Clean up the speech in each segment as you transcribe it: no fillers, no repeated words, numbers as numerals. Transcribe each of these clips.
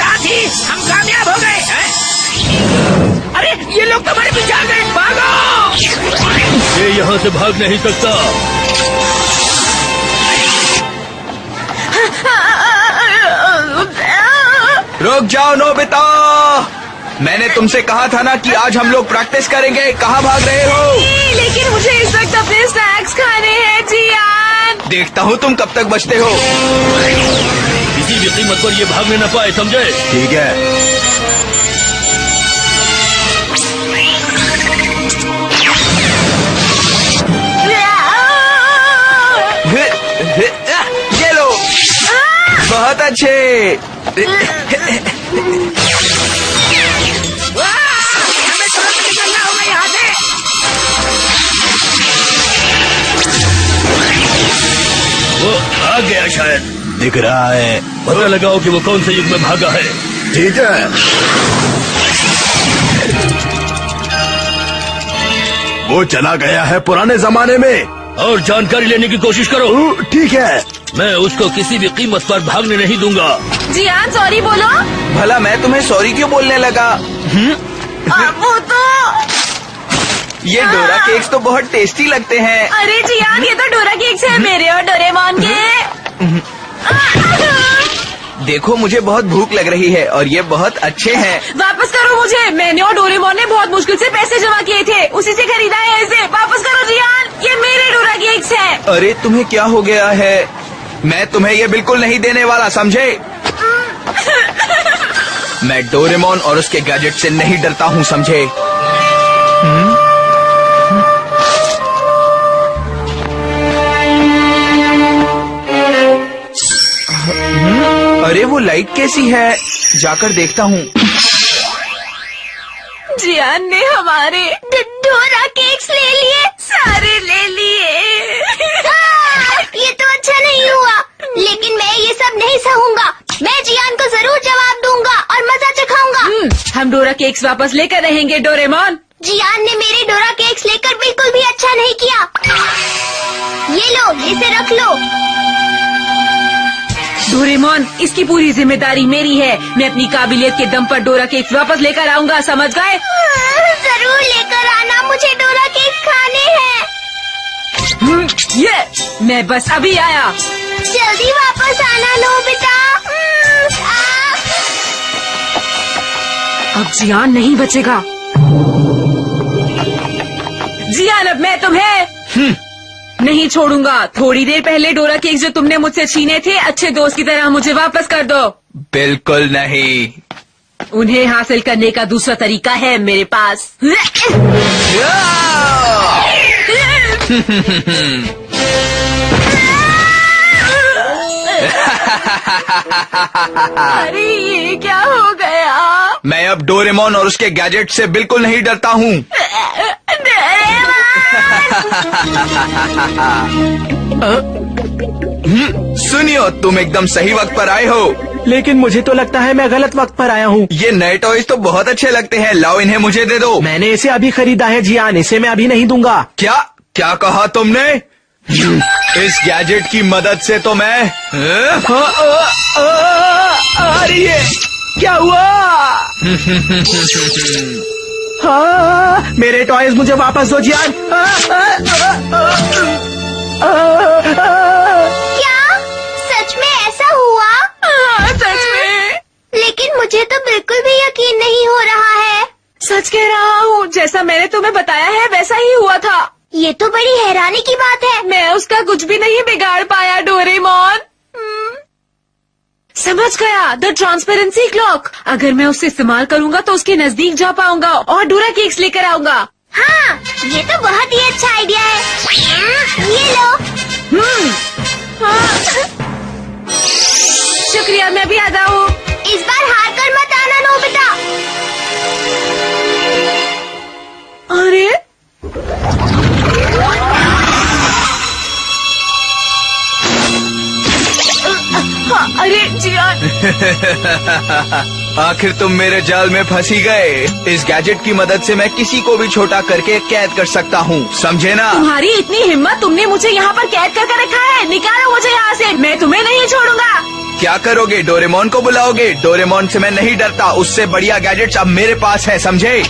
साथ ही हम कामयाब हो गए हैं। अरे ये लोग तुम्हारे पीछे आ गए, भागो! ये यहाँ से भाग नहीं सकता। रुक जाओ नोबिता, मैंने तुमसे कहा था ना कि आज हम लोग प्रैक्टिस करेंगे। कहाँ भाग रहे हो? लेकिन मुझे इस वक्त अपने स्नैक्स खाने हैं जियान। देखता हूँ तुम कब तक बचते हो। किसी भी कीमत पर ये भागने न पाए, समझे? ठीक है। ये लो, बहुत अच्छे। हमें तुरंत निकलना होगा यहाँ से। वो आ गया शायद, दिख रहा है। पता लगाओ कि वो कौन से युग में भागा है। ठीक है। वो चला गया है पुराने जमाने में। और जानकारी लेने की कोशिश करो। ठीक है। मैं उसको किसी भी कीमत पर भागने नहीं दूंगा। जियान सॉरी बोलो। भला मैं तुम्हें सॉरी क्यों बोलने लगा? वो तो ये डोरा केक्स तो बहुत टेस्टी लगते हैं। अरे जियान ये तो डोरा केक्स है मेरे और डोरेमोन के। देखो मुझे बहुत भूख लग रही है और ये बहुत अच्छे हैं। वापस करो मुझे, मैंने और डोरेमोन ने बहुत मुश्किल से पैसे जमा किए थे, उसी से खरीदा है इसे। वापस करो जियान, ये मेरे डोरा केक्स है। अरे तुम्हें क्या हो गया है? मैं तुम्हें ये बिल्कुल नहीं देने वाला, समझे? मैं डोरेमोन और उसके गैजेट से नहीं डरता हूँ, समझे? अरे वो लाइट कैसी है? जाकर देखता हूँ। जियान ने हमारे डोरा केक्स ले लिए, सारे ले लिए। ये तो अच्छा नहीं हुआ, लेकिन मैं ये सब नहीं सहूंगा। मैं जियान को जरूर जवाब दूंगा और मजा चखाऊंगा। हम डोरा केक्स वापस लेकर रहेंगे डोरेमोन। जियान ने मेरे डोरा केक्स लेकर बिल्कुल भी अच्छा नहीं किया। ये लो, इसे रख लो। डोरेमोन इसकी पूरी जिम्मेदारी मेरी है। मैं अपनी काबिलियत के दम पर डोरा केक्स वापस लेकर आऊंगा, समझ गए? जरूर लेकर आना, मुझे डोरा केक्स खाने हैं। ये मैं बस अभी आया। जल्दी वापस आना नोबिता। अब जियान नहीं बचेगा। जियान अब मैं तुम्हें नहीं छोड़ूंगा। थोड़ी देर पहले डोरा केक्स जो तुमने मुझसे छीने थे, अच्छे दोस्त की तरह मुझे वापस कर दो। बिल्कुल नहीं। उन्हें हासिल करने का दूसरा तरीका है मेरे पास। अरे ये क्या हो गया? मैं अब डोरेमोन और उसके गैजेट से बिल्कुल नहीं डरता हूँ। सुनियो, तुम एकदम सही वक्त पर आए हो। लेकिन मुझे तो लगता है मैं गलत वक्त पर आया हूँ। ये नए टॉयज तो बहुत अच्छे लगते हैं, लाओ इन्हें मुझे दे दो। मैंने इसे अभी खरीदा है जियान, इसे मैं अभी नहीं दूंगा। क्या क्या कहा तुमने? इस गैजेट की मदद से तो मैं अरे ये क्या हुआ? मेरे टॉयज मुझे वापस दो जियान। क्या सच में ऐसा हुआ? सच में? लेकिन मुझे तो बिल्कुल भी यकीन नहीं हो रहा है। सच कह रहा हूँ, जैसा मैंने तुम्हें बताया है वैसा ही हुआ था। ये तो बड़ी हैरानी की बात है। मैं उसका कुछ भी नहीं बिगाड़ पाया डोरेमोन। समझ गया, द ट्रांसपेरेंसी क्लॉक। अगर मैं उसे इस्तेमाल करूंगा तो उसके नजदीक जा पाऊंगा और डोरा केक्स लेकर आऊंगा। हाँ, ये तो बहुत ही अच्छा आइडिया है। ये लो। शुक्रिया, मैं भी आता हूँ। इस बार हार कर मत आना नोबिता। अरे अरे जियान। आखिर तुम मेरे जाल में फंसी गए। इस गैजेट की मदद से मैं किसी को भी छोटा करके कैद कर सकता हूँ, समझे ना? तुम्हारी इतनी हिम्मत, तुमने मुझे यहाँ पर कैद करके रखा है। निकालो मुझे यहाँ से, मैं तुम्हें नहीं छोड़ूंगा। क्या करोगे? डोरेमोन को बुलाओगे? डोरेमोन से मैं नहीं डरता, उससे बढ़िया गैजेट्स अब मेरे पास है, समझे?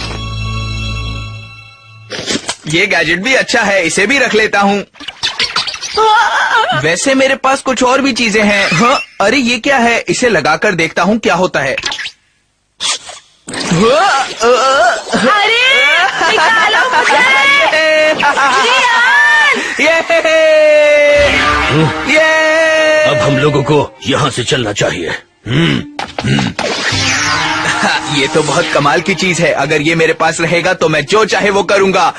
ये गैजेट भी अच्छा है, इसे भी रख लेता हूँ। वैसे मेरे पास कुछ और भी चीजें हैं। हाँ, अरे ये क्या है? इसे लगाकर देखता हूँ क्या होता है। अरे निकालो मुझे। ये अब हम लोगों को यहाँ से चलना चाहिए। ये तो बहुत कमाल की चीज है। अगर ये मेरे पास रहेगा तो मैं जो चाहे वो करूंगा।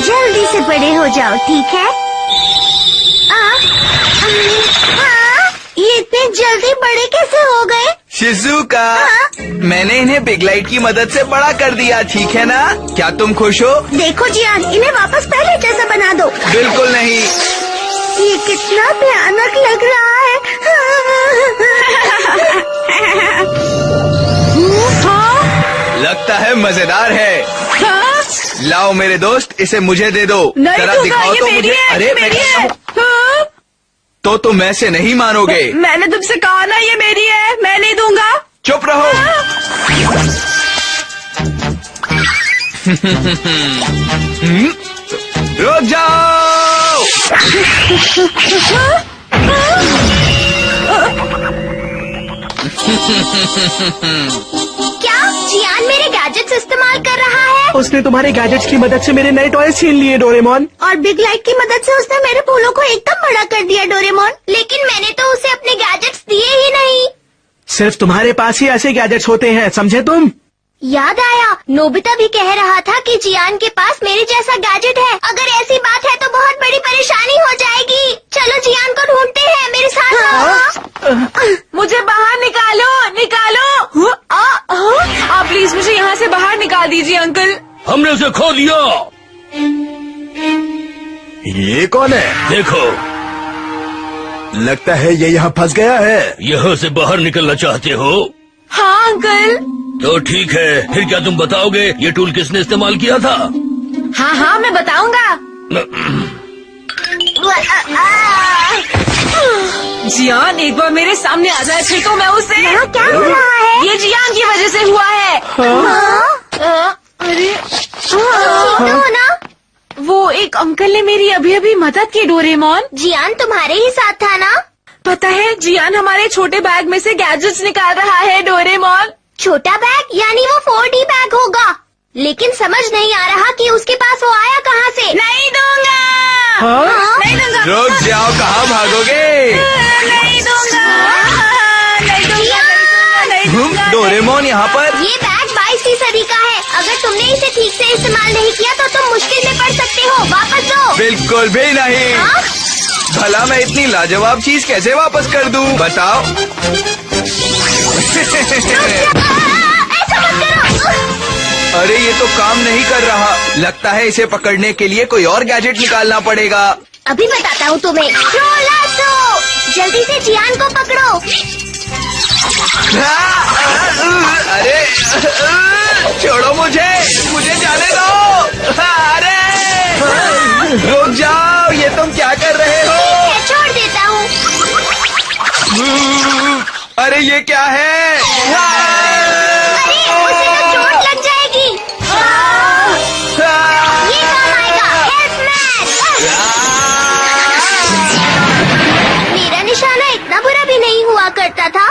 जल्दी से बड़े हो जाओ, ठीक है? ये इतने जल्दी बड़े कैसे हो गए? शिजुका, मैंने इन्हें बिग लाइट की मदद से बड़ा कर दिया, ठीक है ना? क्या तुम खुश हो? देखो जियान, इन्हें वापस पहले जैसा बना दो। बिल्कुल नहीं। ये कितना भयानक लग रहा है। लगता है मजेदार है। हाँ? लाओ मेरे दोस्त, इसे मुझे दे दो। नहीं जरा दूंगा, दिखाओ ये तो मेरी मुझे। है, अरे ये मैं मेरी कहता है। हूँ, हाँ? तो तुम ऐसे नहीं मानोगे। मैंने तुमसे कहा ना ये मेरी है, मैं नहीं दूंगा। चुप रहो। रुक जाओ। क्या जियान मेरे गैजेट्स इस्तेमाल कर रहा है? उसने तुम्हारे गैजेट्स की मदद से मेरे नए टॉयज छीन लिए डोरेमोन। और बिग लाइट की मदद से उसने मेरे फूलों को एकदम बड़ा कर दिया डोरेमोन। लेकिन मैंने तो उसे अपने गैजेट्स दिए ही नहीं। सिर्फ तुम्हारे पास ही ऐसे गैजेट्स होते हैं, समझे तुम? याद आया, नोबिता भी कह रहा था कि जियान के पास मेरे जैसा गैजेट है। अगर ऐसी बात है तो बहुत बड़ी परेशानी हो जाएगी। चलो जियान को ढूंढते हैं, मेरे साथ आओ। मुझे बाहर निकालो, निकालो। आप प्लीज मुझे यहाँ से बाहर निकाल दीजिए अंकल। हमने उसे खो दिया। ये कौन है? देखो, लगता है ये यहाँ फंस गया है। यहाँ से बाहर निकलना चाहते हो? हाँ अंकल। तो ठीक है, फिर क्या तुम बताओगे ये टूल किसने इस्तेमाल किया था? हाँ हाँ मैं बताऊंगा। जियान एक बार मेरे सामने आ जाए फिर तो मैं उसे। यहाँ क्या हो रहा है? ये जियान की वजह से हुआ है। अरे ठीक हो ना? वो एक अंकल ने मेरी अभी अभी मदद की डोरेमोन। जियान तुम्हारे ही साथ था ना? पता है जियान हमारे छोटे बैग में से गैजेट्स निकाल रहा है डोरेमोन। छोटा बैग यानी वो 4D बैग होगा। लेकिन समझ नहीं आ रहा कि उसके पास वो आया कहाँ से। नहीं दूंगा। हाँ? नहीं दूंगा। रुक जाओ, कहाँ भागोगे? नहीं दूंगा। नहीं दूंगा। नहीं दूंगा। डोरेमोन यहाँ पर। ये बैग 22वीं सदी का है। अगर तुमने इसे ठीक से इस्तेमाल नहीं किया तो तुम मुश्किल में पड़ सकते हो। वापस दो। बिल्कुल भी नहीं। हाँ? भला मैं इतनी लाजवाब चीज कैसे वापस कर दूं? बताओ। ऐसा मत करो। अरे ये तो काम नहीं कर रहा। लगता है इसे पकड़ने के लिए कोई और गैजेट निकालना पड़ेगा। अभी बताता हूँ तुम्हें। लासो, जल्दी से जियान को पकड़ो। अरे छोड़ो मुझे जाने दो। अरे रुक जाओ, ये तुम क्या कर रहे हो? मैं छोड़ देता हूँ। अरे ये क्या है? अरे उसे तो चोट लग जाएगी। ये काम आएगा। हेल्पमैन। मेरा निशाना इतना बुरा भी नहीं हुआ करता था।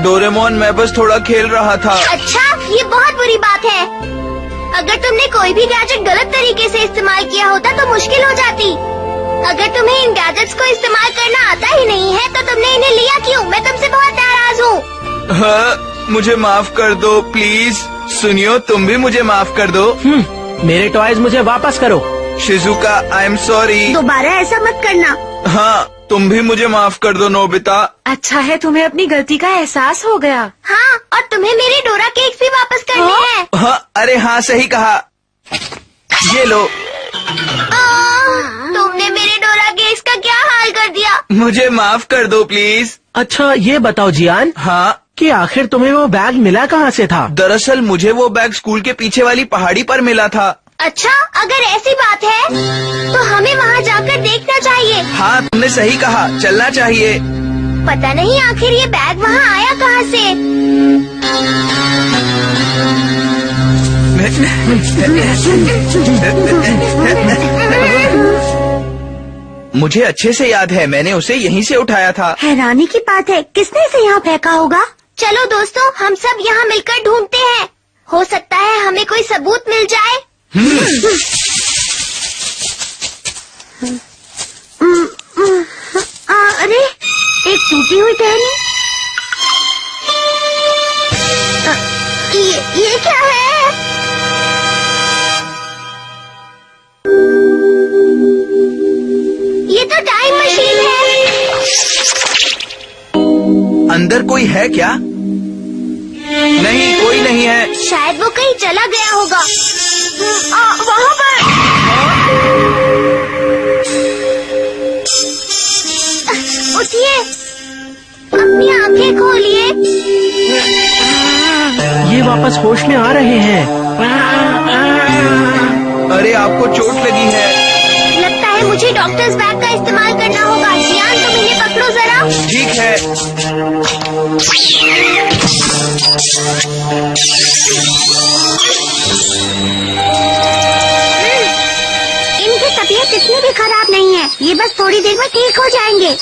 डोरेमोन, मैं बस थोड़ा खेल रहा था। अच्छा, ये बहुत बुरी बात है। अगर तुमने कोई भी गैजेट गलत तरीके से इस्तेमाल किया होता तो मुश्किल हो जाती। अगर तुम्हें इन गैजेट्स को इस्तेमाल करना आता ही नहीं है तो तुमने इन्हें लिया क्यों? मैं तुमसे बहुत नाराज हूँ। हाँ, मुझे माफ कर दो प्लीज। सुनियो, तुम भी मुझे माफ कर दो। मेरे टॉयज मुझे वापस करो। Shizuka, I am sorry. दोबारा ऐसा मत करना। हाँ, तुम भी मुझे माफ कर दो नोबिता। अच्छा है तुम्हें अपनी गलती का एहसास हो गया। हाँ, और तुम्हें मेरे डोरा केक्स भी वापस करने हैं। हाँ, अरे हाँ, सही कहा। ये लो। तुमने मेरे डोरा केक्स का क्या हाल कर दिया? मुझे माफ कर दो प्लीज। अच्छा ये बताओ जियान, हाँ, कि आखिर तुम्हें वो बैग मिला कहाँ से था? दरअसल मुझे वो बैग स्कूल के पीछे वाली पहाड़ी पर मिला था। अच्छा, अगर ऐसी बात है तो हमें वहाँ जाकर देखना चाहिए। हाँ, तुमने सही कहा, चलना चाहिए। पता नहीं आखिर ये बैग वहाँ आया कहाँ से। मुझे अच्छे से याद है, मैंने उसे यहीं से उठाया था। हैरानी की बात है, किसने इसे यहाँ फेंका होगा? चलो दोस्तों, हम सब यहाँ मिलकर ढूंढते हैं। हो सकता है हमें कोई सबूत मिल जाए। अरे, एक टूटी हुई टहनी। ये क्या है? ये तो टाइम मशीन है। अंदर कोई है क्या? नहीं, कोई नहीं है। शायद वो कहीं चला गया होगा। वहाँ पर। उठिए, अपनी आंखें खोलिए। ये वापस होश में आ रहे हैं। अरे, आपको चोट लगी है। लगता है मुझे डॉक्टर्स बैग का इस्तेमाल करना होगा। जियान, तुम इन्हें पकड़ो जरा। ठीक है। इनकी तबीयत इतनी भी खराब नहीं है, ये बस थोड़ी देर में ठीक हो जाएंगे।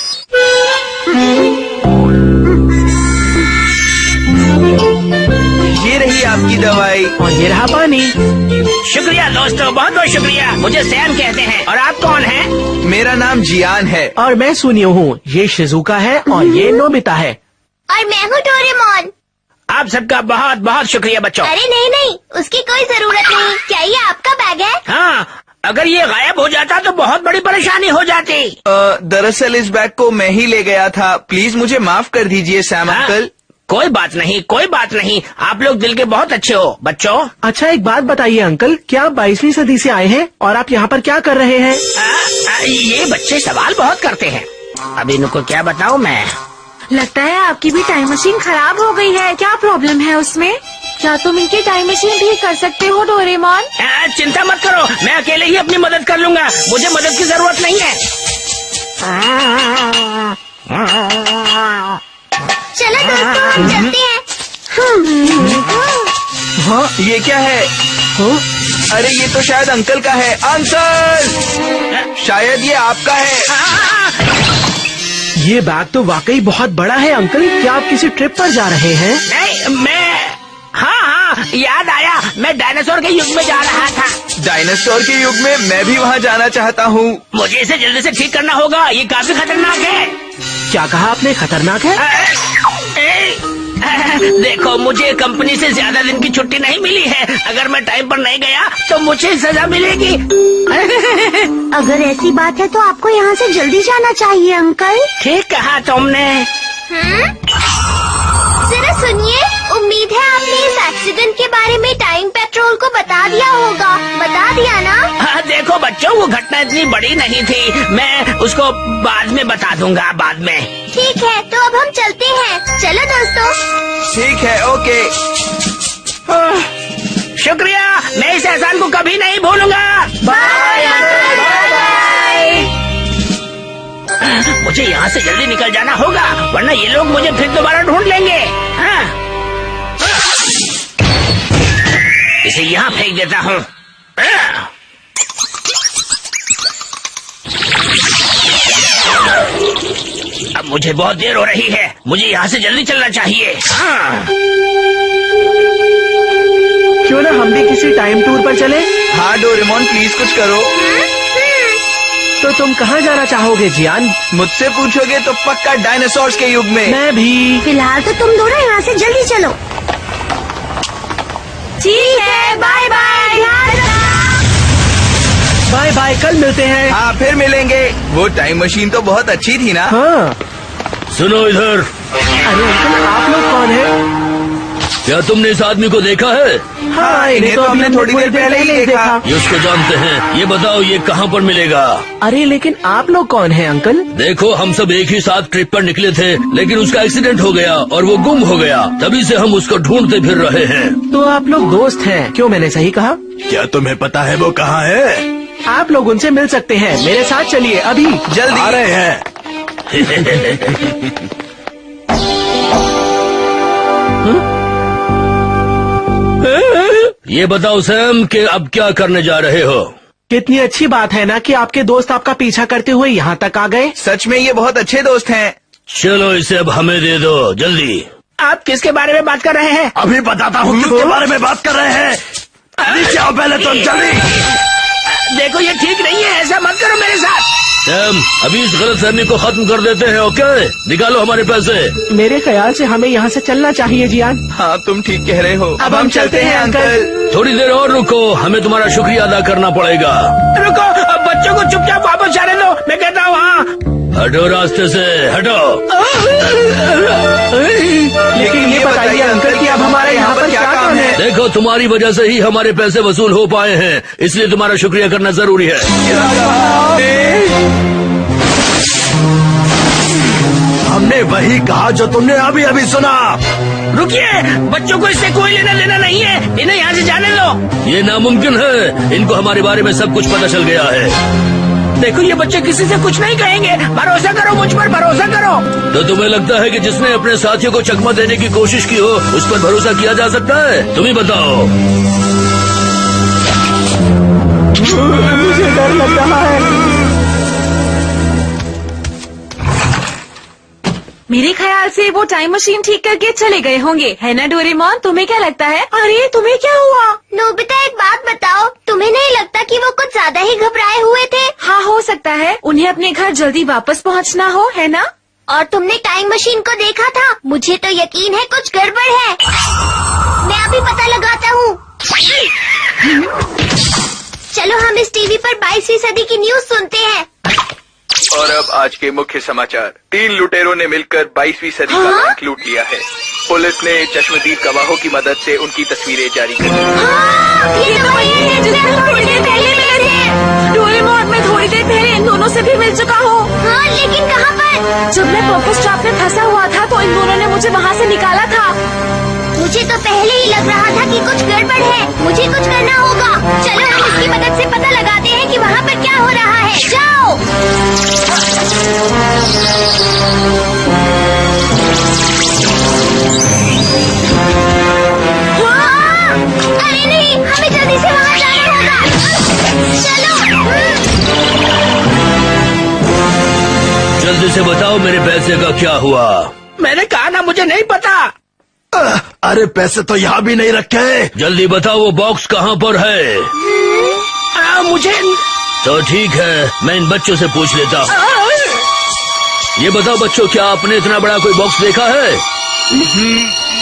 ये रही आपकी दवाई। और ये रहा पानी। शुक्रिया दोस्तों, बहुत बहुत शुक्रिया। मुझे सैम कहते हैं। और आप कौन हैं? मेरा नाम जियान है। और मैं सुनियो हूँ। ये शिजुका है और ये नोबिता है। और मैं हूँ डोरेमोन। आप सबका बहुत बहुत शुक्रिया बच्चों। अरे नहीं नहीं, उसकी कोई जरूरत नहीं। क्या ये आपका बैग है? हाँ, अगर ये गायब हो जाता तो बहुत बड़ी परेशानी हो जाती। दरअसल इस बैग को मैं ही ले गया था। प्लीज मुझे माफ कर दीजिए सैम हाँ? अंकल। कोई बात नहीं, कोई बात नहीं। आप लोग दिल के बहुत अच्छे हो बच्चों। अच्छा, एक बात बताइए अंकल, क्या आप 22वीं सदी से आए हैं और आप यहाँ पर क्या कर रहे हैं? ये बच्चे सवाल बहुत करते हैं। अब इनको क्या बताऊँ मैं। लगता है आपकी भी टाइम मशीन खराब हो गई है। क्या प्रॉब्लम है उसमें? क्या तुम इनकी टाइम मशीन ठीक कर सकते हो डोरेमोन? चिंता मत करो, मैं अकेले ही अपनी मदद कर लूंगा। मुझे मदद की जरूरत नहीं है। चलो दोस्तों, हम चलते हैं। हाँ, ये क्या है? हाँ? अरे, ये तो शायद अंकल का है। अंकल, शायद ये आपका है। ये बैग तो वाकई बहुत बड़ा है अंकल। क्या आप किसी ट्रिप पर जा रहे हैं? नहीं, हाँ, याद आया, मैं डायनासोर के युग में जा रहा था। डायनासोर के युग में मैं भी वहाँ जाना चाहता हूँ। मुझे इसे जल्दी से ठीक करना होगा, ये काफी खतरनाक है। क्या कहा आपने? खतरनाक है? देखो, मुझे कंपनी से ज्यादा दिन की छुट्टी नहीं मिली है। अगर मैं टाइम पर नहीं गया तो मुझे सजा मिलेगी। अगर ऐसी बात है तो आपको यहाँ से जल्दी जाना चाहिए अंकल। ठीक कहा तुमने। जरा सुनिए, उम्मीद है आपने इस एक्सीडेंट के बारे में टाइम पेट्रोल को बता दिया होगा। बता दिया ना? हाँ, देखो बच्चों, वो घटना इतनी बड़ी नहीं थी। मैं उसको बाद में बता दूंगा, बाद में। ठीक है, तो अब हम चलते हैं। चलो दोस्तों। ठीक है, ओके। शुक्रिया, मैं इस एहसान को कभी नहीं भूलूंगा। Bye bye. मुझे यहाँ से जल्दी निकल जाना होगा, वरना ये लोग मुझे फिर दोबारा ढूंढ लेंगे। हाँ। इसे यहाँ फेंक देता हूँ। अब मुझे बहुत देर हो रही है, मुझे यहाँ से जल्दी चलना चाहिए। हाँ। क्यों ना हम भी किसी टाइम टूर पर चले? हाँ डोरेमोन, प्लीज कुछ करो। तो तुम कहाँ जाना चाहोगे जियान? मुझसे पूछोगे तो पक्का डायनासोर्स के युग में। मैं भी। फिलहाल तो तुम दोनों यहाँ से जल्दी चलो। ठीक है, बाय बाय। बाय बाय, कल मिलते हैं। हाँ, फिर मिलेंगे। वो टाइम मशीन तो बहुत अच्छी थी ना। हाँ। सुनो इधर। अरे अंकल, आप लोग कौन हैं? क्या तुमने इस आदमी को देखा है? हाँ, इन्हें तो हमने थोड़ी देर पहले ही देखा। ये उसको जानते हैं। ये बताओ ये कहाँ पर मिलेगा? अरे लेकिन आप लोग कौन हैं अंकल? देखो हम सब एक ही साथ ट्रिप पर निकले थे, लेकिन उसका एक्सीडेंट हो गया और वो गुम हो गया। तभी से हम उसको ढूंढते फिर रहे हैं। तो आप लोग दोस्त हैं, क्यों मैंने सही कहा? क्या तुम्हें पता है वो कहाँ है? आप लोग उनसे मिल सकते हैं, मेरे साथ चलिए अभी। जल्दी आ रहे हैं। ये बताओ सैम कि अब क्या करने जा रहे हो? कितनी अच्छी बात है ना कि आपके दोस्त आपका पीछा करते हुए यहाँ तक आ गए। सच में ये बहुत अच्छे दोस्त हैं। चलो इसे अब हमें दे दो जल्दी। आप किसके बारे में बात कर रहे हैं? अभी बताता हूँ किसके बारे में बात कर रहे हैं। नीचे आओ पहले तुम, जल्दी। देखो ये ठीक नहीं है, ऐसा मत करो मेरे साथ। सैम अभी इस गलतफहमी को खत्म कर देते हैं, ओके? निकालो हमारे पैसे। मेरे ख्याल से हमें यहाँ से चलना चाहिए जियान। हाँ तुम ठीक कह रहे हो। अब हम चलते हैं अंकल। थोड़ी देर और रुको, हमें तुम्हारा शुक्रिया अदा करना पड़ेगा। रुको, अब बच्चों को चुपचाप वापस जाने दो। मैं कहता हूँ हाँ। हटो रास्ते से, हटो। लेकिन ये बताइए अंकल कि अब हमारा यहाँ पर क्या काम है? देखो तुम्हारी वजह से ही हमारे पैसे वसूल हो पाए हैं, इसलिए तुम्हारा शुक्रिया करना जरूरी है। हमने वही कहा जो तुमने अभी अभी सुना। रुकिए, बच्चों को इससे कोई लेना देना नहीं है, इन्हें यहाँ से जाने लो। ये नामुमकिन है, इनको हमारे बारे में सब कुछ पता चल गया है। देखो ये बच्चे किसी से कुछ नहीं कहेंगे, भरोसा करो मुझ पर, भरोसा करो। तो तुम्हें लगता है कि जिसने अपने साथियों को चकमा देने की कोशिश की हो उस पर भरोसा किया जा सकता है? तुम ही बताओ। मुझे डर लग रहा है। मेरे ख्याल से वो टाइम मशीन ठीक करके चले गए होंगे, है ना डोरेमोन? तुम्हें क्या लगता है? अरे तुम्हें क्या हुआ? नोबिता एक बात बताओ, तुम्हें नहीं लगता कि वो कुछ ज्यादा ही घबराए हुए थे? हाँ हो सकता है, उन्हें अपने घर जल्दी वापस पहुँचना हो, है ना? और तुमने टाइम मशीन को देखा था? मुझे तो यकीन है कुछ गड़बड़ है। मैं अभी पता लगाता हूँ। चलो हम इस टीवी पर 22वीं सदी की न्यूज सुनते हैं। और अब आज के मुख्य समाचार। 3 लुटेरों ने मिलकर 22वीं सदी का बैंक लूट लिया है। पुलिस ने चश्मदीद गवाहों की मदद से उनकी तस्वीरें जारी कर दी। ये तो वही है जिसे हम थोड़ी देर पहले मिले थे। डोरेमोन मैं थोड़ी देर पहले इन दोनों से भी मिल चुका हूँ। हाँ लेकिन कहाँ पर? जब मैं पर्पस ट्रैप में फंसा हुआ था तो इन दोनों ने मुझे वहाँ से निकाला था। मुझे तो पहले ही लग रहा था कि कुछ गड़बड़ है, मुझे कुछ करना होगा। चलो हम इसकी मदद से पता लगाते हैं कि वहाँ पर क्या हो रहा है। जाओ। हाँ! अरे नहीं, हमें जल्दी से वहाँ जाना होगा। चलो। जल्दी से बताओ मेरे पैसे का क्या हुआ? मैंने कहा ना मुझे नहीं पता। अरे पैसे तो यहाँ भी नहीं रखे। जल्दी बताओ वो बॉक्स कहाँ पर है? मुझे तो ठीक है, मैं इन बच्चों से पूछ लेता हूँ। ये बताओ बच्चों, क्या आपने इतना बड़ा कोई बॉक्स देखा है?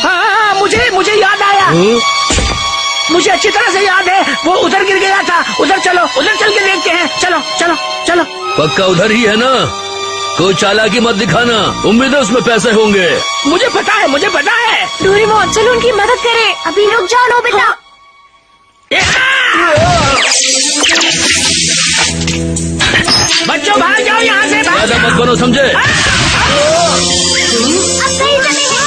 हाँ मुझे याद आया। मुझे अच्छी तरह से याद है, वो उधर गिर गया था। उधर चलो, उधर चल के देखते हैं। चलो चलो चलो। पक्का उधर ही है ना? कोई चालाकी मत दिखाना, उम्मीद है उसमें पैसे होंगे। मुझे पता है, मुझे पता है। डोरेमोन चलो उनकी मदद करें। अभी रुक जाओ नोबिता। बच्चों भाग जाओ यहाँ से, भाग ज्यादा जाओ। मत बनो, समझे? अब सही समय है।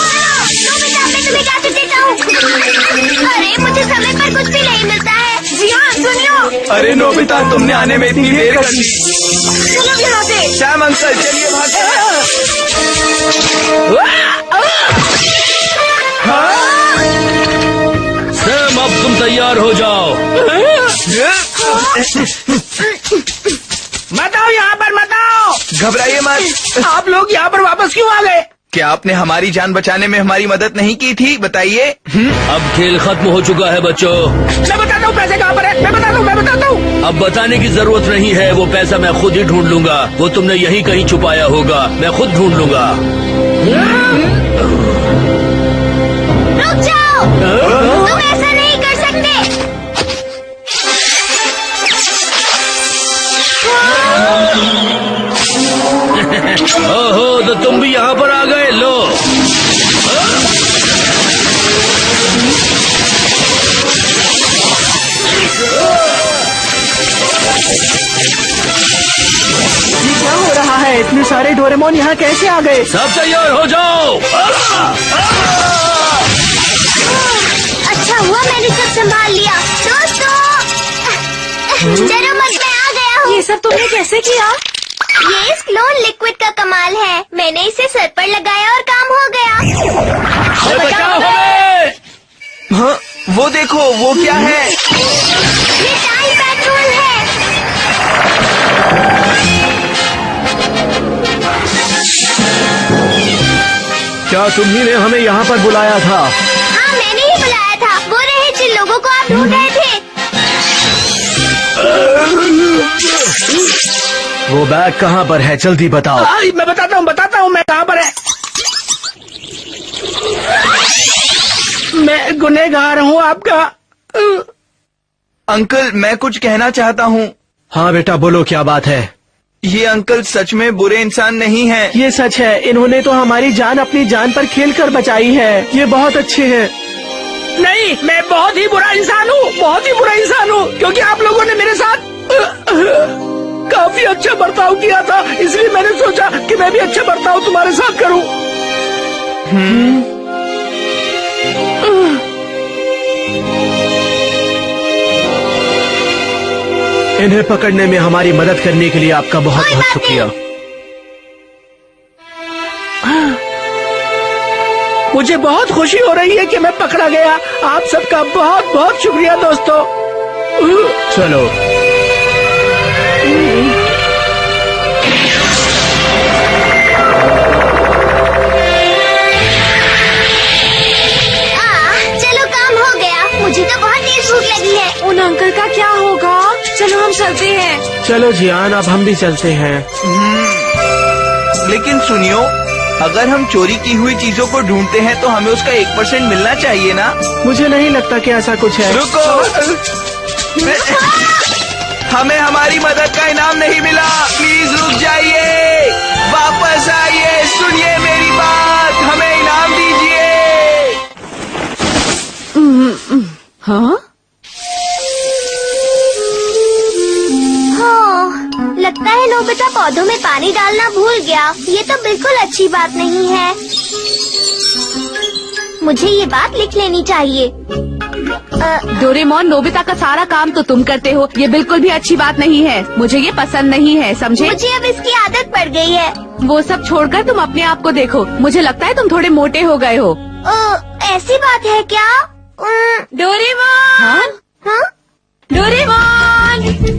नोबिता मैं तुम्हें क्या देता हूँ। अरे मुझे समय पर कुछ भी नहीं मिलता है। जी हाँ सुनियो, अरे नोबिता तुमने आने में इतनी देर कर दी। चलो यहाँ से। सैम अंकल चलिए भागते। सैम अब तुम तैयार हो जाओ। मत आओ यहाँ पर, मत आओ। घबराइए मत। आप लोग यहाँ पर वापस क्यों आ गए? क्या आपने हमारी जान बचाने में हमारी मदद नहीं की थी? बताइए। अब खेल खत्म हो चुका है बच्चों। मैं बताता हूँ पैसे कहाँ पर है। मैं बताता हूँ। अब बताने की जरूरत नहीं है, वो पैसा मैं खुद ही ढूंढ लूंगा। वो तुमने यहीं कहीं छुपाया होगा, मैं खुद ढूंढ लूंगा। रुक जाओ, तुम ऐसा नहीं कर सकते। ओहो, तो तुम भी यहाँ पर आ गए। लो ये सारे डोरेमोन यहाँ कैसे आ गए? सब तैयार हो जाओ। अच्छा हुआ मैंने सब संभाल लिया। दोस्तों डरो मत, मैं आ गया हूँ। ये सब तुमने कैसे किया? ये इस क्लोन लिक्विड का कमाल है। मैंने इसे सर पर लगाया और काम हो गया। बचाओ हमें। हाँ, वो देखो, वो क्या है? ये टाइम पेट्रोल है। क्या तुम्ही ने हमें यहाँ पर बुलाया था? हाँ मैंने ही बुलाया था। वो रहे जिन लोगों को आप ढूंढ रहे थे। वो बैग कहाँ पर है? जल्दी बताओ। मैं बताता हूँ मैं कहाँ पर है। मैं गुनहगार हूँ आपका। अंकल, मैं कुछ कहना चाहता हूँ। हाँ बेटा बोलो, क्या बात है? ये अंकल सच में बुरे इंसान नहीं हैं। ये सच है, इन्होंने तो हमारी जान अपनी जान पर खेलकर बचाई है। ये बहुत अच्छे हैं। नहीं, मैं बहुत ही बुरा इंसान हूँ, बहुत ही बुरा इंसान हूँ, क्योंकि आप लोगों ने मेरे साथ काफी अच्छा बर्ताव किया था, इसलिए मैंने सोचा कि मैं भी अच्छा बर्ताव तुम्हारे साथ करूँ। इन्हें पकड़ने में हमारी मदद करने के लिए आपका बहुत बहुत शुक्रिया। मुझे बहुत खुशी हो रही है कि मैं पकड़ा गया। आप सबका बहुत बहुत शुक्रिया दोस्तों। चलो चलो काम हो गया। मुझे तो बहुत तेज भूख लगी है। उन अंकल का क्या होगा? चलो हम चलते हैं। चलो जियान, अब हम भी चलते हैं। लेकिन सुनियो, अगर हम चोरी की हुई चीजों को ढूंढते हैं तो हमें उसका 1% मिलना चाहिए ना? मुझे नहीं लगता कि ऐसा कुछ है। रुको, हमें हमारी मदद का इनाम नहीं मिला। प्लीज रुक जाइए, वापस आइए, सुनिए मेरी बात, हमें इनाम दीजिए। हाँ? लगता है नोबिता पौधों में पानी डालना भूल गया। ये तो बिल्कुल अच्छी बात नहीं है। मुझे ये बात लिख लेनी चाहिए। डोरेमोन, नोबिता का सारा काम तो तुम करते हो, ये बिल्कुल भी अच्छी बात नहीं है। मुझे ये पसंद नहीं है, समझे? मुझे अब इसकी आदत पड़ गई है। वो सब छोड़कर तुम अपने आप को देखो। मुझे लगता है तुम थोड़े मोटे हो गए हो। ऐसी बात है क्या? डोरेमोन! हाँ? डोरेमोन!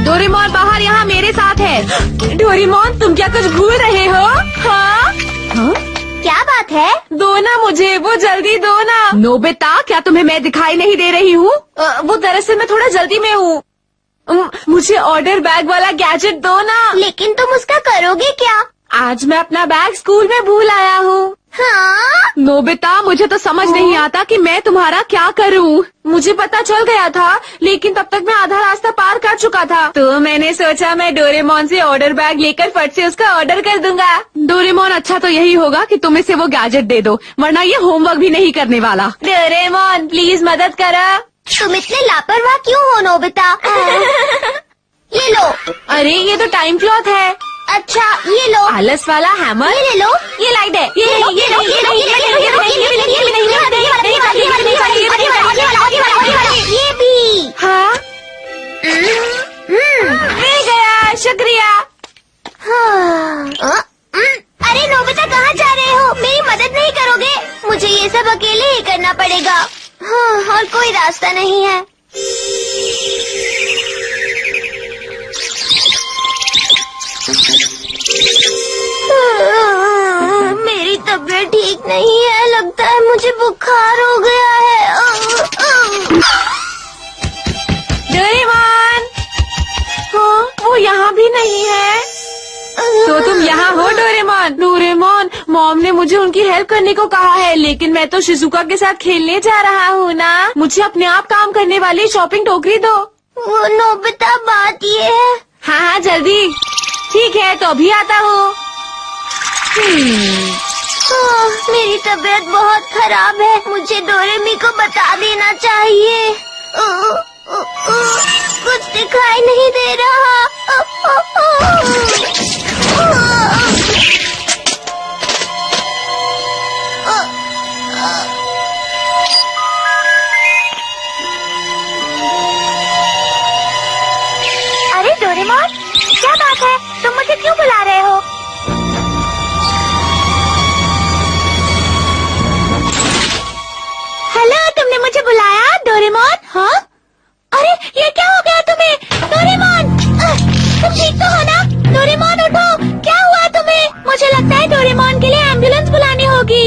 डोरेमोन बाहर यहाँ मेरे साथ है। डोरेमोन, तुम क्या कुछ भूल रहे हो? हाँ? हाँ? क्या बात है? दो ना मुझे, वो जल्दी दो ना। नोबिता, क्या तुम्हें मैं दिखाई नहीं दे रही हूँ? वो दरअसल मैं थोड़ा जल्दी में हूँ। मुझे ऑर्डर बैग वाला गैजेट दो ना। लेकिन तुम उसका करोगे क्या? आज मैं अपना बैग स्कूल में भूल आया हूँ। हाँ? नोबिता, मुझे तो समझ नहीं आता कि मैं तुम्हारा क्या करूँ। मुझे पता चल गया था, लेकिन तब तक मैं आधा रास्ता पार कर चुका था। तो मैंने सोचा मैं डोरेमोन से ऑर्डर बैग लेकर फट से उसका ऑर्डर कर दूंगा। डोरेमोन, अच्छा तो यही होगा कि तुम इसे वो गैजेट दे दो, वरना ये होमवर्क भी नहीं करने वाला। डोरेमोन, प्लीज मदद करो। तुम इतने लापरवाह क्यों हो नोबिता? ये लो। अरे ये तो टाइम क्लॉथ है। अच्छा ये लो। आलस वाला हैमर। ये ले लो। ये लाइट है। ये नहीं, ये नहीं, ये नहीं, ये नहीं, ये नहीं, ये नहीं, ये नहीं, ये भी। हाँ? मिल गया, शुक्रिया। अरे नोबिता, कहाँ जा रहे हो? मेरी मदद नहीं करोगे? मुझे ये सब अकेले ही करना पड़ेगा। हाँ, और कोई रास्ता नहीं है। मेरी तबीयत ठीक नहीं है, लगता है मुझे बुखार हो गया है। डोरेमोन! हाँ, वो यहाँ भी नहीं है। तो तुम यहाँ हो डोरेमोन? डोरेमोन, मॉम ने मुझे उनकी हेल्प करने को कहा है, लेकिन मैं तो शिजुका के साथ खेलने जा रहा हूँ ना। मुझे अपने आप काम करने वाली शॉपिंग टोकरी दो। वो नोबिता, बात ये है। हाँ हाँ, जल्दी। ठीक है, तो अभी आता हूँ। मेरी तबीयत बहुत खराब है, मुझे डोरेमी को बता देना चाहिए। कुछ दिखाई नहीं दे रहा। डोरेमोन, क्या बात है? तुम मुझे क्यों बुला रहे हो? हेलो, तुमने मुझे बुलाया डोरेमोन? हाँ? अरे ये क्या हो गया तुम्हें? डोरेमोन, तुम ठीक तो हो ना? डोरेमोन उठो, क्या हुआ तुम्हें? मुझे लगता है डोरेमोन के लिए एम्बुलेंस बुलानी होगी।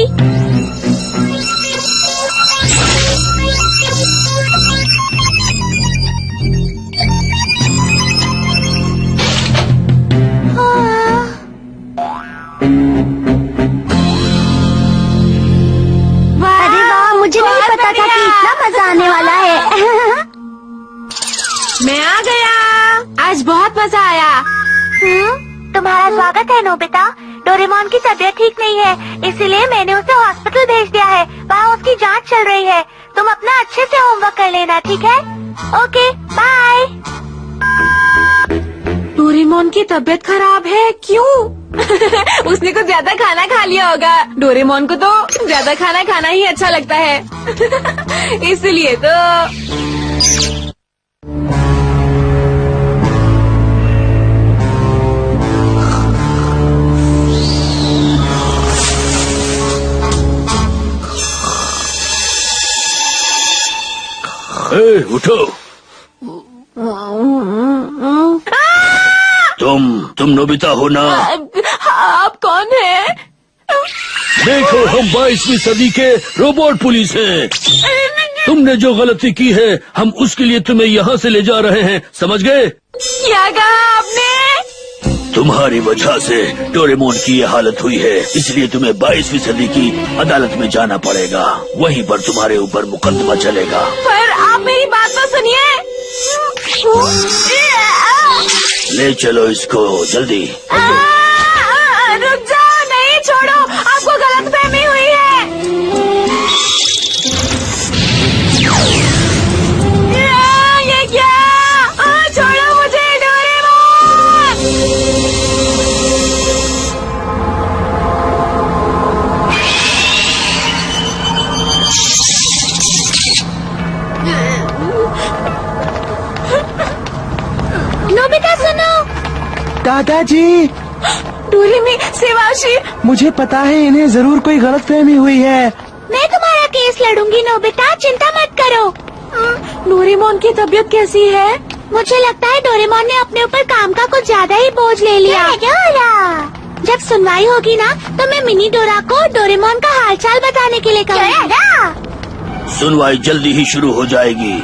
अरे वाह, मुझे नहीं पता था कि इतना मजा आने वाला है। मैं आ गया। आज बहुत मजा आया। तुम्हारा स्वागत है नोबिता। डोरेमोन की तबीयत ठीक नहीं है, इसीलिए मैंने उसे हॉस्पिटल भेज दिया है। वहाँ उसकी जांच चल रही है। तुम अपना अच्छे से होमवर्क कर लेना, ठीक है? Okay, bye. डोरेमोन की तबीयत खराब है, क्यों? उसने कुछ ज्यादा खाना खा लिया होगा। डोरेमोन को तो ज्यादा खाना खाना ही अच्छा लगता है। इसलिए तो उठो। तुम नोबिता हो ना? आप कौन है? देखो, हम 22वीं सदी के रोबोट पुलिस हैं। तुमने जो गलती की है, हम उसके लिए तुम्हें यहाँ से ले जा रहे हैं, समझ गए? क्या कहा आपने? तुम्हारी वजह से डोरेमोन की ये हालत हुई है, इसलिए तुम्हें 22वीं सदी की अदालत में जाना पड़ेगा। वहीं पर तुम्हारे ऊपर मुकदमा चलेगा। पर आप मेरी बात तो सुनिए। ले चलो इसको जल्दी। रुक जाओ, नहीं छोड़ो, आपको गलतफहमी हुई है। ये क्या? छोड़ो मुझे डोरेमोन। नोबिता सुनो। दादाजी, डोरेमी, सेवाशी, मुझे पता है इन्हें जरूर कोई गलतफहमी हुई है। मैं तुम्हारा केस लड़ूंगी नोबिता, चिंता मत करो। डोरेमोन की तबीयत कैसी है? मुझे लगता है डोरेमोन ने अपने ऊपर काम का कुछ ज्यादा ही बोझ ले लिया। जब सुनवाई होगी ना, तो मैं मिनी डोरा को डोरेमोन का हालचाल बताने के लिए कहूँगी। सुनवाई जल्दी ही शुरू हो जाएगी।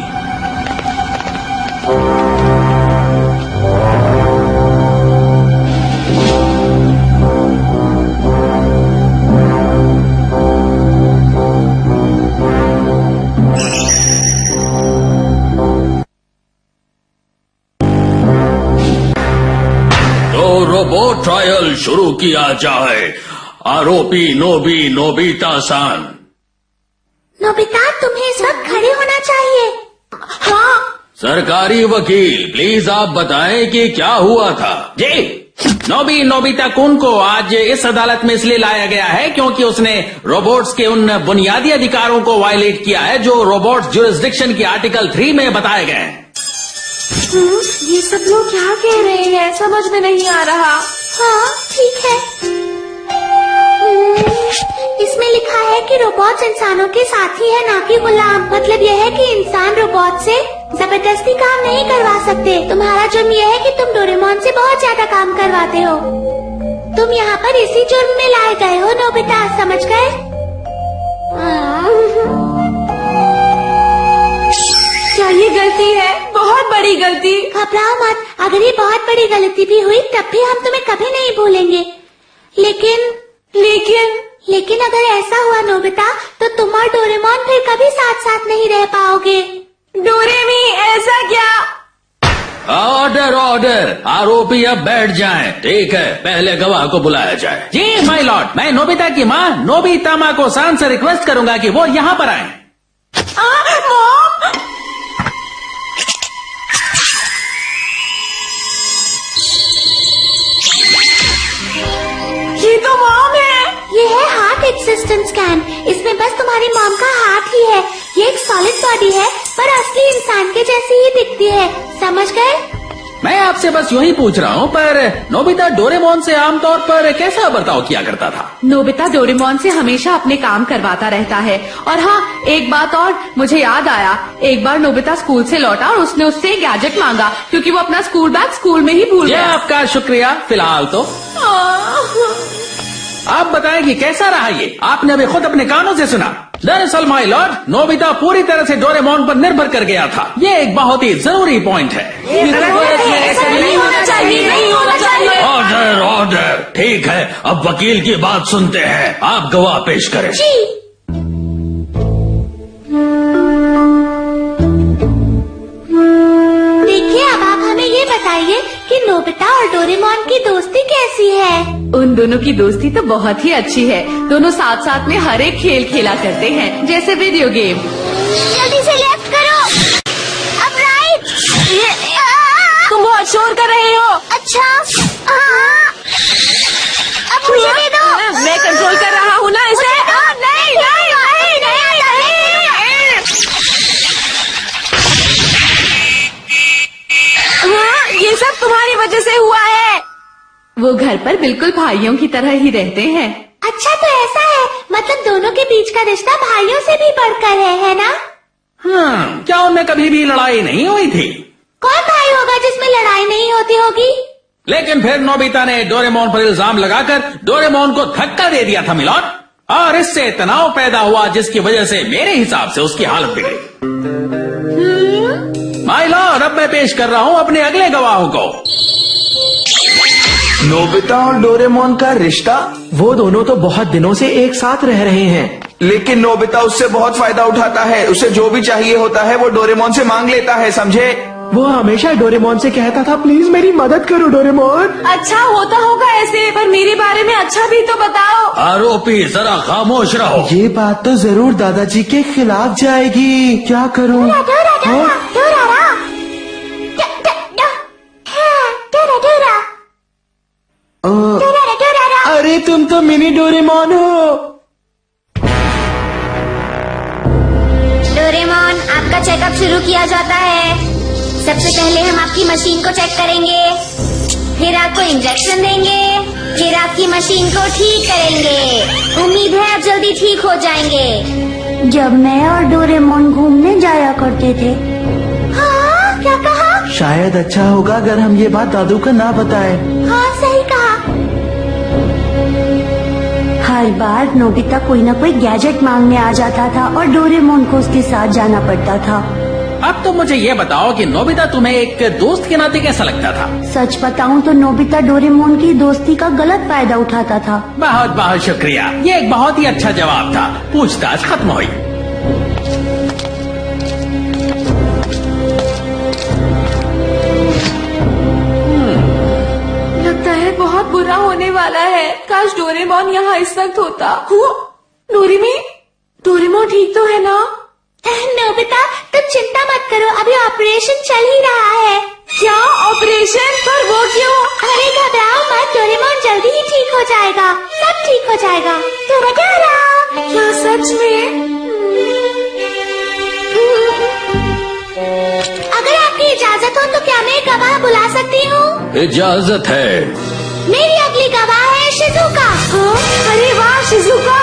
रोबोट ट्रायल शुरू किया जाए। आरोपी नोबिता-सान। नोबिता, तुम्हें इस वक्त खड़े होना चाहिए। हाँ, सरकारी वकील, प्लीज आप बताएं कि क्या हुआ था। जी, नोबिता कुन को आज इस अदालत में इसलिए लाया गया है क्योंकि उसने रोबोट्स के उन बुनियादी अधिकारों को वायलेट किया है जो रोबोट्स ज्यूरिसडिक्शन की आर्टिकल 3 में बताए गए हैं। ये सब लोग क्या कह रहे हैं, समझ में नहीं आ रहा। हाँ, ठीक है। इसमें लिखा है कि रोबोट्स इंसानों के साथी है, ना कि गुलाम। मतलब यह है कि इंसान रोबोट से जबरदस्ती काम नहीं करवा सकते। तुम्हारा जुर्म यह है कि तुम डोरेमोन से बहुत ज्यादा काम करवाते हो। तुम यहाँ पर इसी जुर्म में लाए गए हो नोबिता, समझ गए? क्या ये गलती है? बहुत बड़ी गलती। घबराओ मत, अगर ये बहुत बड़ी गलती भी हुई तब भी हम तुम्हें कभी नहीं भूलेंगे। लेकिन अगर ऐसा हुआ नोबिता, तो तुम और डोरेमोन फिर कभी साथ साथ नहीं रह पाओगे। डोरेमी, ऐसा क्या? ऑर्डर, आरोपी अब बैठ जाएं। ठीक है, पहले गवाह को बुलाया जाए। जी माय लॉर्ड, मैं नोबिता की माँ नोबिता माको सान से रिक्वेस्ट करूंगा कि वो यहाँ पर आए। ये तो मॉम है। ये है हार्ट एक्सिस्टेंस स्कैन। इसमें बस तुम्हारी मॉम का हार्ट ही है। ये एक सॉलिड बॉडी है, पर असली इंसान के जैसी ही दिखती है, समझ गए? मैं आपसे बस यूं ही पूछ रहा हूँ, पर नोबिता डोरेमोन से आमतौर पर कैसा बर्ताव किया करता था? नोबिता डोरेमोन से हमेशा अपने काम करवाता रहता है। और हाँ, एक बात और मुझे याद आया, एक बार नोबिता स्कूल से लौटा और उसने उससे एक गैजेट मांगा क्योंकि वो अपना स्कूल बैग स्कूल में ही भूल ये गया। आपका शुक्रिया। फिलहाल तो आप बताएं कि कैसा रहा ये? आपने अभी खुद अपने कानों से सुना। दरअसल माय लॉर्ड, नोबिता पूरी तरह से डोरेमोन पर निर्भर कर गया था। ये एक बहुत ही जरूरी पॉइंट है। ऐसा नहीं होना चाहिए, नहीं होना चाहिए। Order order. ठीक है, अब वकील की बात सुनते हैं। आप गवाह पेश करें। देखिए, अब आप हमें ये बताइए कि नोबिता और डोरेमोन की दोस्ती कैसी है? उन दोनों की दोस्ती तो बहुत ही अच्छी है। दोनों साथ साथ में हर एक खेल खेला करते हैं, जैसे वीडियो गेम। जल्दी से लेफ्ट करो, अब राइट। तुम बहुत शोर कर रहे हो। अच्छा, अब मुझे दे दो। मैं कंट्रोल कर रहा हूँ ना इसे। नहीं नहीं नहीं नहीं नहीं। हाँ, ये सब तुम्हारी वजह से हुआ है। वो घर पर बिल्कुल भाइयों की तरह ही रहते हैं। अच्छा, तो ऐसा है, मतलब दोनों के बीच का रिश्ता भाइयों से भी बढ़कर है ना? क्या उनमें कभी भी लड़ाई नहीं हुई थी? कौन भाई होगा जिसमें लड़ाई नहीं होती होगी? लेकिन फिर नोबिता ने डोरेमोन पर इल्जाम लगाकर डोरेमोन को धक्का दे दिया था मिलॉर्ड, और इससे तनाव पैदा हुआ जिसकी वजह से मेरे हिसाब से उसकी हालत बिगड़ी। माय लॉर्ड, अब मैं पेश कर रहा हूँ अपने अगले गवाहों को। नोबिता और डोरेमोन का रिश्ता? वो दोनों तो बहुत दिनों से एक साथ रह रहे हैं। लेकिन नोबिता उससे बहुत फायदा उठाता है। उसे जो भी चाहिए होता है वो डोरेमोन से मांग लेता है, समझे? वो हमेशा डोरेमोन से कहता था, प्लीज मेरी मदद करो डोरेमोन। अच्छा होता होगा ऐसे, पर मेरे बारे में अच्छा भी तो बताओ। आरोपी जरा खामोश रहो। ये बात तो जरूर दादाजी के खिलाफ जाएगी। क्या करूं? अरे तुम तो मिनी डोरेमोन हो। डोरेमोन, आपका चेकअप शुरू किया जाता है। सबसे पहले हम आपकी मशीन को चेक करेंगे, फिर आपको इंजेक्शन देंगे, फिर आपकी मशीन को ठीक करेंगे। उम्मीद है आप जल्दी ठीक हो जाएंगे। जब मैं और डोरेमोन घूमने जाया करते थे। हाँ, क्या कहा? शायद अच्छा होगा अगर हम ये बात दादू को ना बताएं। हाँ, सही कहा। हर बार नोबिता कोई न कोई गैजेट मांगने आ जाता था और डोरेमोन को उसके साथ जाना पड़ता था। अब तो मुझे ये बताओ कि नोबिता तुम्हें एक दोस्त के नाते कैसा लगता था? सच बताऊं तो नोबिता डोरेमोन की दोस्ती का गलत फायदा उठाता था। बहुत बहुत शुक्रिया, ये एक बहुत ही अच्छा जवाब था। पूछताछ खत्म हुई। लगता है बहुत बुरा होने वाला है। काश डोरेमोन यहाँ इस वक्त होता। डोरेमोन ठीक तो है ना? नोबिता, तुम चिंता मत करो, अभी ऑपरेशन चल ही रहा है। क्या ऑपरेशन? पर वो क्यों? अरे घबराओ मत, डोरेमोन जल्दी ही ठीक हो जाएगा। सब ठीक हो जाएगा। क्या सच में? अगर आपकी इजाजत हो तो क्या मैं गवाह बुला सकती हूँ? इजाजत है। मेरी अगली गवाह है शिजुका। हाँ? अरे वाह शिजुका।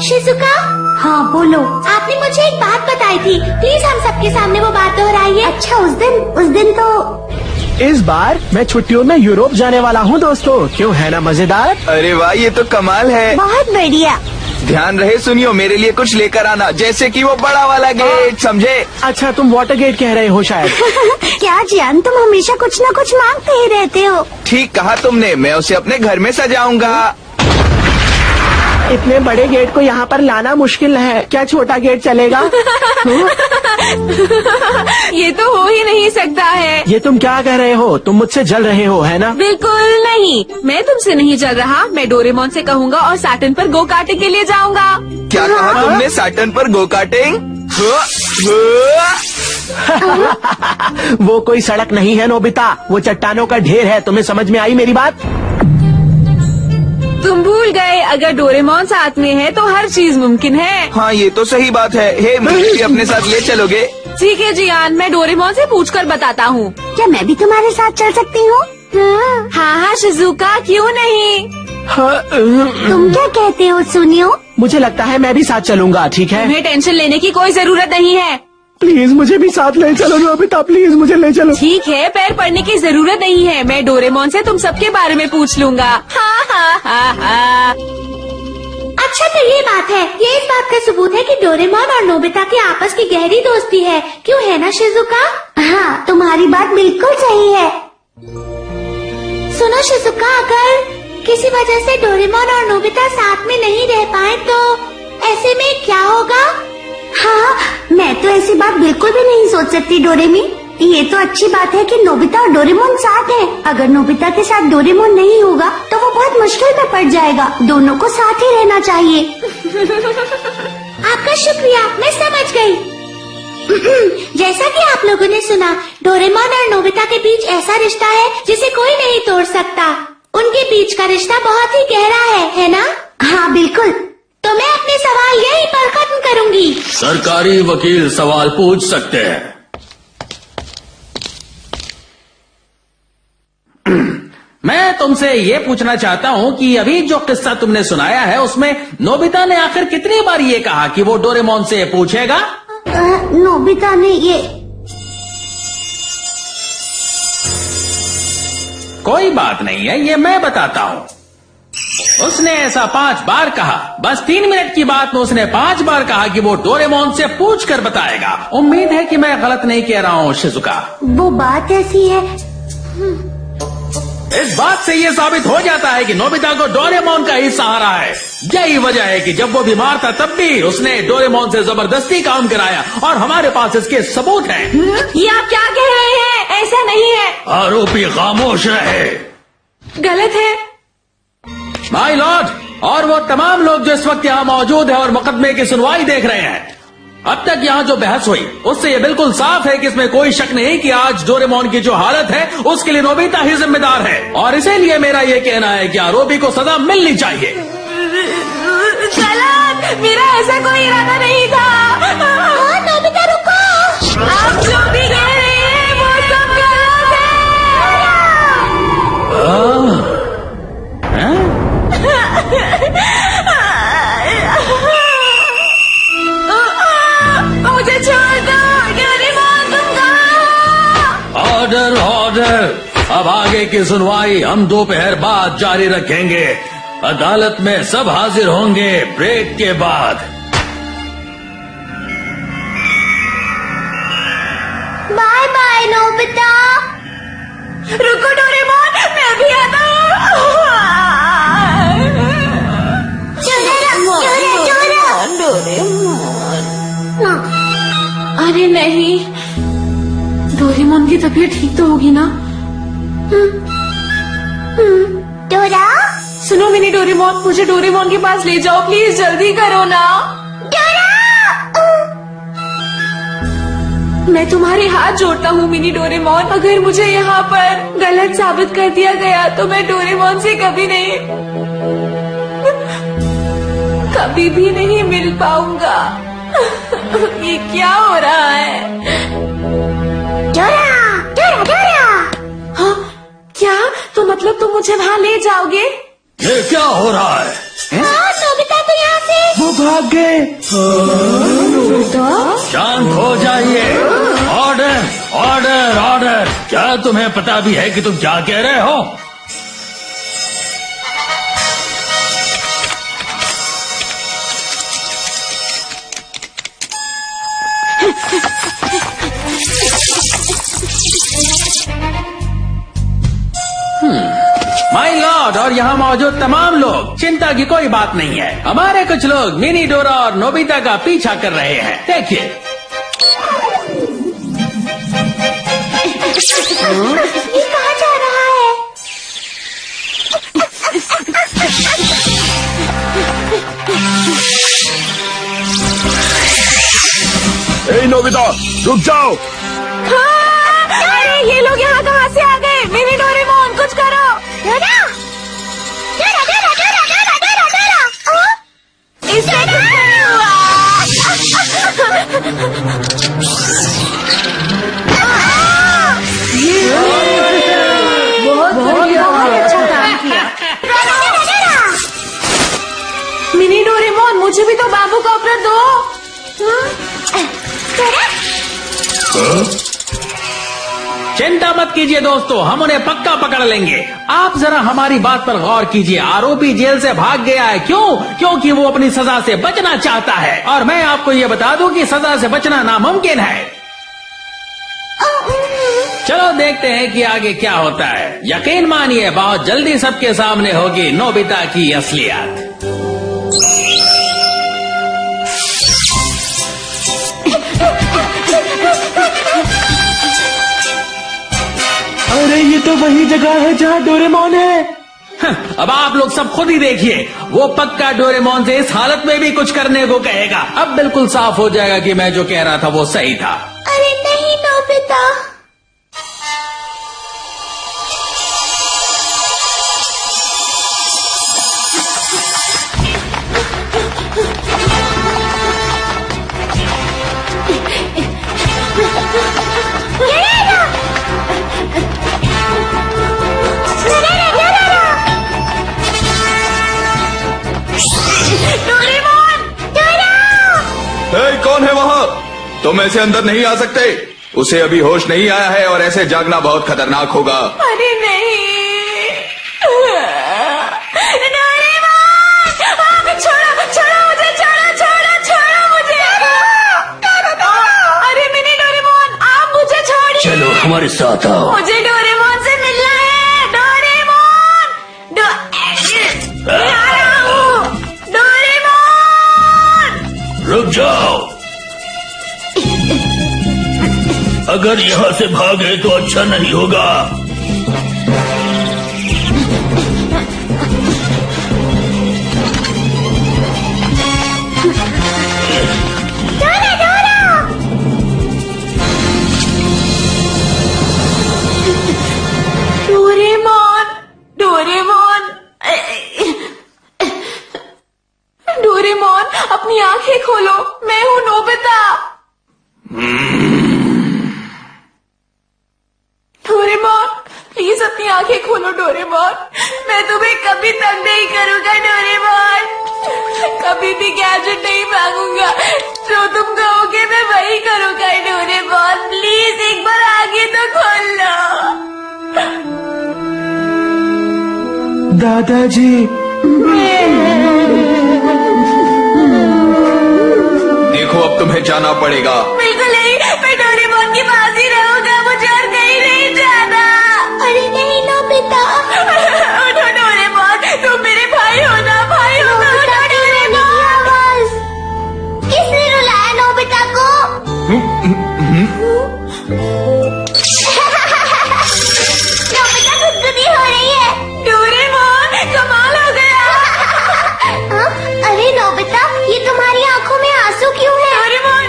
शिजुका? हाँ बोलो। आपने मुझे एक बात बताई थी, प्लीज हम सबके सामने वो बात दोहराइए। अच्छा, उस दिन तो इस बार मैं छुट्टियों में यूरोप जाने वाला हूँ दोस्तों। क्यों, है ना मजेदार? अरे वाह, ये तो कमाल है। बहुत बढ़िया। ध्यान रहे सुनियो, मेरे लिए कुछ लेकर आना, जैसे कि वो बड़ा वाला गेट, समझे? अच्छा, तुम वाटर गेट कह रहे हो शायद। क्या जियान, तुम हमेशा कुछ न कुछ मांगते ही रहते हो। ठीक कहा तुमने, मैं उसे अपने घर में सजाऊंगा। इतने बड़े गेट को यहाँ पर लाना मुश्किल है, क्या छोटा गेट चलेगा? ये तो हो ही नहीं सकता है। ये तुम क्या कह रहे हो? तुम मुझसे जल रहे हो, है ना? बिल्कुल नहीं, मैं तुमसे नहीं जल रहा। मैं डोरेमोन से कहूँगा और सैटर्न पर गो कार्टिंग के लिए जाऊँगा। क्या कहा तुमने? सैटर्न पर गो कार्टिंग? वो कोई सड़क नहीं है नोबिता, वो चट्टानों का ढेर है। तुम्हें समझ में आई मेरी बात? तुम भूल गए, अगर डोरेमोन साथ में है तो हर चीज मुमकिन है। हाँ ये तो सही बात है। हे मुझे भी अपने साथ ले चलोगे? ठीक है जियान, मैं डोरेमोन से पूछकर बताता हूँ। क्या मैं भी तुम्हारे साथ चल सकती हूँ? हाँ हाँ शिजुका, क्यों नहीं। तुम क्या कहते हो सुनियो? मुझे लगता है मैं भी साथ चलूंगा, ठीक है? तुम्हें टेंशन लेने की कोई जरूरत नहीं है। प्लीज मुझे भी साथ ले चलो नोबिता, प्लीज मुझे ले चलो। ठीक है, पैर पड़ने की जरूरत नहीं है, मैं डोरेमोन से तुम सबके बारे में पूछ लूंगा। हाँ हाँ हाँ हाँ। अच्छा तो ये बात है, ये इस बात का सबूत है कि डोरेमोन और नोबिता की आपस की गहरी दोस्ती है, क्यों है ना शिजुका? हाँ तुम्हारी बात बिल्कुल सही है। सुनो शिजुका, अगर किसी वजह से डोरेमोन और नोबिता साथ में नहीं रह पाए तो ऐसे में क्या होगा? हाँ मैं तो ऐसी बात बिल्कुल भी नहीं सोच सकती डोरेमी। ये तो अच्छी बात है कि नोबिता और डोरेमोन साथ है। अगर नोबिता के साथ डोरेमोन नहीं होगा तो वो बहुत मुश्किल में पड़ जाएगा। दोनों को साथ ही रहना चाहिए। आपका शुक्रिया, मैं समझ गई। जैसा कि आप लोगों ने सुना, डोरेमोन और नोबिता के बीच ऐसा रिश्ता है जिसे कोई नहीं तोड़ सकता। उनके बीच का रिश्ता बहुत ही गहरा है ना? हाँ बिल्कुल। तो मैं अपने सवाल यहीं पर खत्म करूंगी। सरकारी वकील सवाल पूछ सकते हैं। मैं तुमसे ये पूछना चाहता हूँ कि अभी जो किस्सा तुमने सुनाया है उसमें नोबिता ने आखिर कितनी बार ये कहा कि वो डोरेमोन से पूछेगा? नोबिता ने ये कोई बात नहीं है, ये मैं बताता हूँ। उसने ऐसा 5 बार कहा। बस 3 मिनट की बात में उसने 5 बार कहा कि वो डोरेमोन से पूछ कर बताएगा। उम्मीद है कि मैं गलत नहीं कह रहा हूँ शिजुका। वो बात ऐसी है। इस बात से ये साबित हो जाता है कि नोबिता को डोरेमोन का ही सहारा है। यही वजह है कि जब वो बीमार था तब भी उसने डोरेमोन से जबरदस्ती काम कराया और हमारे पास इसके सबूत हैं। ये आप क्या कह रहे हैं? ऐसा नहीं है। आरोपी खामोश रहे। गलत है। माय लॉर्ड और वो तमाम लोग जो इस वक्त यहाँ मौजूद है और मुकदमे की सुनवाई देख रहे हैं, अब तक यहाँ जो बहस हुई उससे ये बिल्कुल साफ है कि इसमें कोई शक नहीं कि आज डोरेमोन की जो हालत है उसके लिए नोबिता ही जिम्मेदार है। और इसीलिए मेरा ये कहना है कि आरोपी को सजा मिलनी चाहिए। गलत, मेरा ऐसा कोई इरादा नहीं था। नोबिता रुको। आप जो भी कह रहे हैं वो सब गलत है। मुझे छोड़ दो डोरेमोन, तुम कहाँ? Order order. अब आगे की सुनवाई हम दोपहर बाद जारी रखेंगे। अदालत में सब हाजिर होंगे ब्रेक के बाद। Bye bye Nobita. रुको डोरेमोन, मैं भी आता हूँ। अरे नहीं, डोरेमोन की तबीयत ठीक तो होगी ना? डोरा सुनो मिनी डोरेमोन, मुझे डोरेमोन के पास ले जाओ प्लीज, जल्दी करो ना। मैं तुम्हारे हाथ जोड़ता हूँ मिनी डोरेमोन, अगर मुझे यहाँ पर गलत साबित कर दिया गया तो मैं डोरेमोन से कभी भी नहीं मिल पाऊंगा। ये क्या हो रहा है? डोरा डोरा डोरा। हाँ क्या? तो मतलब तुम मुझे वहाँ ले जाओगे? ये क्या हो रहा है? नोबिता तो यहाँ से वो भाग गए। शांत हो जाइए। Order order order. क्या तुम्हें पता भी है कि तुम क्या कह रहे हो? माय लॉर्ड और यहाँ मौजूद तमाम लोग, चिंता की कोई बात नहीं है। हमारे कुछ लोग मिनी डोरा और नोबिता का पीछा कर रहे हैं। देखिए ये कहाँ जा रहा है? ए नोबिता, रुक जाओ। अरे ये लोग यहाँ कहाँ से आ गए? मिनी डोरेमोन कुछ करो। डोरा, डोरा, डोरा, डोरा, डोरा, डोरा, डोरा। इससे कुछ नहीं हुआ। बहुत अच्छा काम किया। मिनी डोरेमोन, मुझे भी तो बैम्बू कॉप्टर दो। चिंता मत कीजिए दोस्तों, हम उन्हें पक्का पकड़ लेंगे। आप जरा हमारी बात पर गौर कीजिए। आरोपी जेल से भाग गया है। क्यों? क्योंकि वो अपनी सजा से बचना चाहता है। और मैं आपको ये बता दूं कि सजा से बचना नामुमकिन है। चलो देखते हैं कि आगे क्या होता है। यकीन मानिए बहुत जल्दी सबके सामने होगी नोबिता की असलियत। अरे ये तो वही जगह है जहाँ डोरेमोन है। अब आप लोग सब खुद ही देखिए, वो पक्का डोरेमोन से इस हालत में भी कुछ करने को कहेगा। अब बिल्कुल साफ हो जाएगा कि मैं जो कह रहा था वो सही था। अरे नहीं नोबिता, कौन है वहाँ? तुम ऐसे अंदर नहीं आ सकते। उसे अभी होश नहीं आया है और ऐसे जागना बहुत खतरनाक होगा। अरे नहीं, छोड़ो छोड़ो मुझे, छोड़ो मुझे। अरे मिनी डोरेमोन, आप मुझे छोड़िए। चलो हमारे साथ आओ। मुझे डोरेमोन से मिलना है। डोरेमोन, मैं आ रहा हूँ। डोरेमोन, रुक जाओ। अगर यहाँ से भागे तो अच्छा नहीं होगा। डोरेमोन, अपनी आंखें खोलो। मैं हूँ नोबिता। डोरेमोन, प्लीज अपनी आंखें खोलो डोरेमोन। मैं तुम्हें कभी तंग नहीं करूंगा डोरेमोन। कभी भी गैजेट नहीं मांगूंगा। जो तुम कहोगे मैं वही करूंगा डोरेमोन। प्लीज एक बार आगे तो खोल लो। दादाजी, देखो अब तुम्हें जाना पड़ेगा। बिल्कुल नहीं, मैं डोरेमोन के पास ही रहूंगा। मुझे और कहीं नहीं जाना। अरे नहीं नोबिता, उठो डोरेमोन, तुम मेरे भाई हो ना। उठो डोरेमोन। आवाज किसने रुलाया नोबिता को? नोबिता गुदगुदी हो रही है। डोरेमोन, कमाल हो गया। हाँ? अरे नोबिता, ये तुम्हारी आंखों में आंसू क्यों है? डोरेमोन,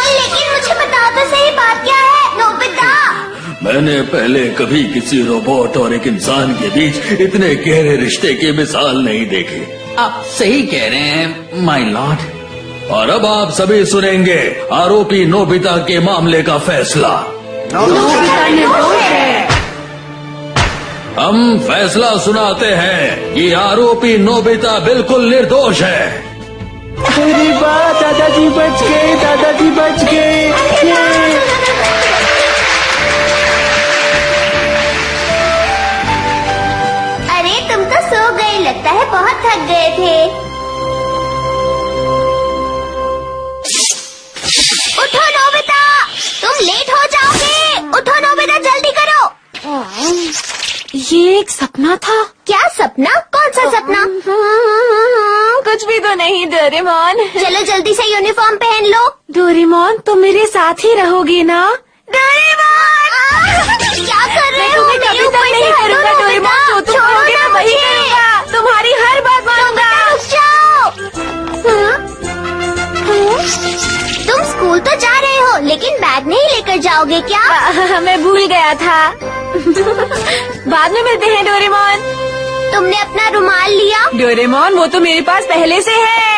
लेकिन मुझे बताओ तो सही, बात क्या है नोबिता? मैंने पहले कभी किसी रोबोट और एक इंसान के बीच इतने गहरे रिश्ते की मिसाल नहीं देखी। आप सही कह रहे हैं माय लॉर्ड। और अब आप सभी सुनेंगे आरोपी नोबिता के मामले का फैसला। हम फैसला सुनाते हैं कि आरोपी नोबिता बिल्कुल निर्दोष है। अरे वाह, दादाजी बच गए, दादाजी बच गए। अरे तुम तो सो गए, लगता है बहुत थक गए थे। उठो नोबिता, तुम लेट हो जाओगे। उठो नोबिता, जल्दी करो। ये एक सपना था। क्या सपना? कौन सा सपना? कुछ भी तो नहीं डोरेमोन। चलो जल्दी से यूनिफॉर्म पहन लो। डोरेमोन, तुम मेरे साथ ही रहोगे ना? डोरेमोन, क्या कर रहे हो? मैं तुम्हें कभी तक नहीं करूंगा डोरेमोन। जो तुम कहोगे मैं वही करूंगा। तुम्हारी हर बात मानूंगा। रुक जाओ। तुम स्कूल तो जाओगे क्या? मैं भूल गया था। बाद में मिलते हैं डोरेमोन। तुमने अपना रुमाल लिया? डोरेमोन वो तो मेरे पास पहले से है।